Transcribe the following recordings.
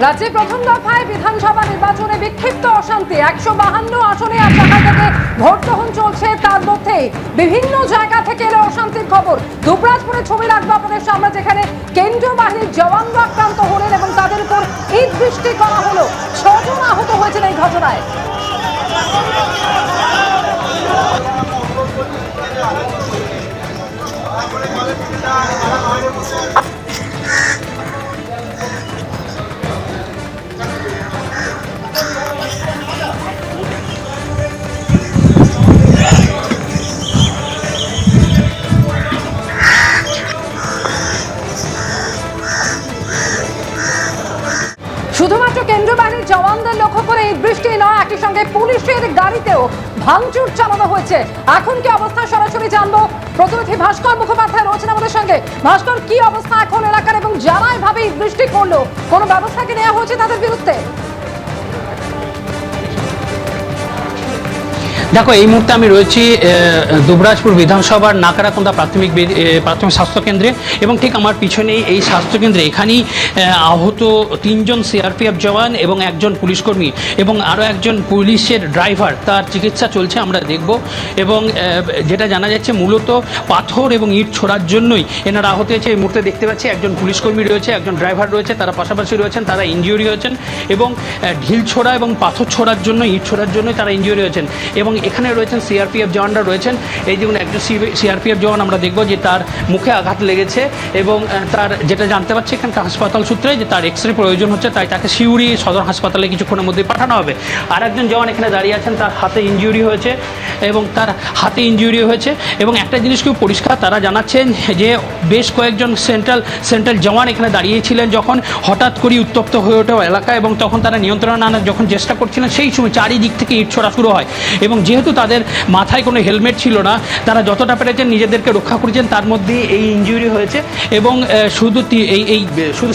রাজ্যে প্রথম দফায় বিধানসভা নির্বাচনে বিক্ষিপ্ত অশান্তি 152 আসনে আজ সকাল থেকে ভোট গ্রহণ চলছে। তার মধ্যে বিভিন্ন জায়গা থেকে এলো অশান্তির খবর। দুবরাজপুরে ছবি রাখবো আপনাদের সামনে, যেখানে কেন্দ্রীয় বাহিনীর জওয়ানরা আক্রান্ত হলেন এবং তাদের উপর ইট বৃষ্টি করা হলো। 6 জন আহত হয়েছেন এই ঘটনায়। শুধুমাত্র কেন্দ্রীয় বাহিনীর জওয়ানদের লক্ষ্য করে এই বৃষ্টি নয়, একই সঙ্গে পুলিশের গাড়িতেও ভাঙচুর চালানো হয়েছে। এখন কি অবস্থা সরাসরি জানবো, প্রতিনিধি ভাস্কর মুখোপাধ্যায় রয়েছেন আমাদের সঙ্গে। ভাস্কর, কি অবস্থা এখন এলাকার এবং যারা এভাবে এই বৃষ্টি করলো, কোনো ব্যবস্থা কি নেওয়া হয়েছে তাদের বিরুদ্ধে? দেখো, এই মুহূর্তে আমি রয়েছি দুবরাজপুর বিধানসভার নাকারাকুন্দা প্রাথমিক স্বাস্থ্যকেন্দ্রে এবং ঠিক আমার পিছনেই এই স্বাস্থ্যকেন্দ্রে এখানেই আহত 3 জন সিআরপিএফ জওয়ান এবং 1 জন পুলিশকর্মী এবং আরও 1 জন পুলিশের ড্রাইভার, তার চিকিৎসা চলছে আমরা দেখব। এবং যেটা জানা যাচ্ছে মূলত পাথর এবং ইট ছোড়ার জন্যই এনারা আহত হয়েছে। এই মুহূর্তে দেখতে পাচ্ছি 1 জন পুলিশকর্মী রয়েছে, 1 জন ড্রাইভার রয়েছে, তারা পাশাপাশি রয়েছেন, তারা ইনজিউরি হয়েছেন এবং ঢিল ছোড়া এবং পাথর ছোড়ার জন্য, ইট ছোড়ার জন্যই তারা ইনজিউরি হয়েছেন। এবং এখানে রয়েছেন সিআরপিএফ জওয়ানরা রয়েছেন। এই যেমন একজন সিআরপিএফ জওয়ান আমরা দেখব যে তার মুখে আঘাত লেগেছে এবং তার যেটা জানতে পারছি এখানকার হাসপাতাল সূত্রে যে তার এক্সরে প্রয়োজন হচ্ছে, তাই তাকে সিউড়ি সদর হাসপাতালে কিছুক্ষণের মধ্যে পাঠানো হবে। আর একজন জওয়ান এখানে দাঁড়িয়ে আছেন, তার হাতে ইনজিউরি হয়েছে এবং একটা জিনিস খুব পরিষ্কার, তারা জানাচ্ছেন যে বেশ কয়েকজন সেন্ট্রাল জওয়ান এখানে দাঁড়িয়েছিলেন যখন হঠাৎ করে উত্তপ্ত হয়ে ওঠে এলাকা এবং তখন তারা নিয়ন্ত্রণ আনার যখন চেষ্টা করছিলেন সেই সময় চারিদিক থেকে ইট ছোড়া শুরু হয় এবং যেহেতু তাদের মাথায় কোনো হেলমেট ছিল না, তারা যতটা পেরেছেন নিজেদেরকে রক্ষা করেছেন, তার মধ্যে এই ইনজিউরি হয়েছে। এবং শুধু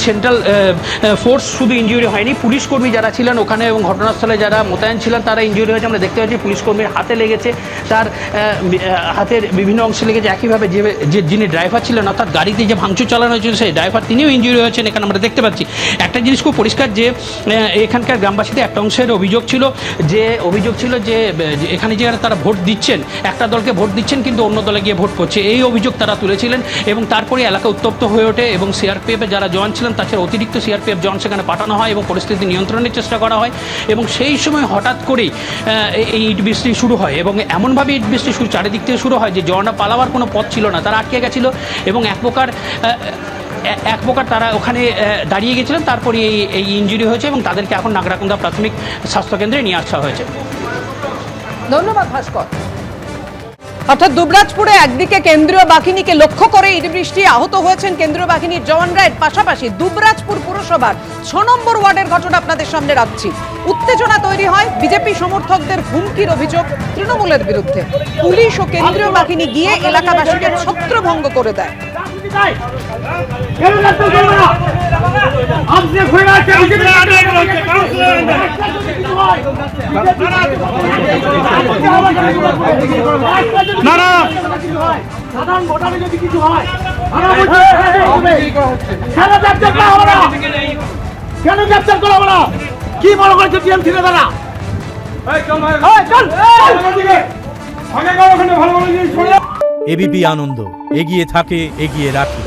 সেন্ট্রাল ফোর্স শুধু ইনজিউরি হয়নি, পুলিশকর্মী যারা ছিলেন ওখানে এবং ঘটনাস্থলে যারা মোতায়েন ছিলেন তারা ইনজিউরি হয়েছে। আমরা দেখতে পাচ্ছি পুলিশকর্মীর হাতে লেগেছে, তার হাতের বিভিন্ন অংশে লেগেছে। একইভাবে যিনি ড্রাইভার ছিলেন, অর্থাৎ গাড়িতে যে ভাঙচুর চালানো হয়েছিল সেই ড্রাইভার, তিনিও ইনজিউরি হয়েছেন এখানে আমরা দেখতে পাচ্ছি। একটা জিনিস খুব পরিষ্কার যে এখানকার গ্রামবাসীদের একটা অংশের অভিযোগ ছিল যে এখানে যে তারা ভোট দিচ্ছেন, একটা দলকে ভোট দিচ্ছেন কিন্তু অন্য দলে গিয়ে ভোট করছে, এই অভিযোগ তারা তুলেছিলেন। এবং তারপরে এলাকা উত্তপ্ত হয়ে ওঠে এবং সিআরপিএফের যারা জওয়ান ছিলেন তাছাড়া অতিরিক্ত সিআরপিএফ জওয়ান সেখানে পাঠানো হয় এবং পরিস্থিতি নিয়ন্ত্রণের চেষ্টা করা হয়। এবং সেই সময় হঠাৎ করেই এই ইট বৃষ্টি শুরু হয় এবং এমনভাবে ইট বৃষ্টি চারিদিক থেকে শুরু হয় যে জওয়ানরা পালাবার কোনো পথ ছিল না, তারা আটকে গেছিলো এবং এক প্রকার তারা ওখানে দাঁড়িয়ে গেছিলেন। তারপরে এই ইনজুরি হয়েছে এবং তাদেরকে এখন নাগরাকুন্দা প্রাথমিক স্বাস্থ্যকেন্দ্রে নিয়ে আসা হয়েছে। ধন্যবাদ ভাস্কর। অর্থাৎ দুবরাজপুরে একদিকে কেন্দ্রীয় বাহিনীকে লক্ষ্য করে ইট বৃষ্টি, আহত হয়েছেন কেন্দ্রীয় বাহিনীর জওয়ানরা। এর পাশাপাশি দুবরাজপুর পুরসভার 6 নম্বর ওয়ার্ডের ঘটনা আপনাদের সামনে রাখছি। উত্তেজনা তৈরি হয়, বিজেপি সমর্থকদের হুমকির অভিযোগ তৃণমূলের বিরুদ্ধে। পুলিশ ও কেন্দ্রীয় বাহিনী গিয়ে এলাকাবাসীকে ছত্রভঙ্গ করে দেয়। সাধারণ ভোটারে যদি কিছু হয় কেন গ্রেপ্তার করা হলো? কি মনে করেছে টিএমসি নেতারা? এবিপি আনন্দ, এগিয়ে থাকে, এগিয়ে রাখে।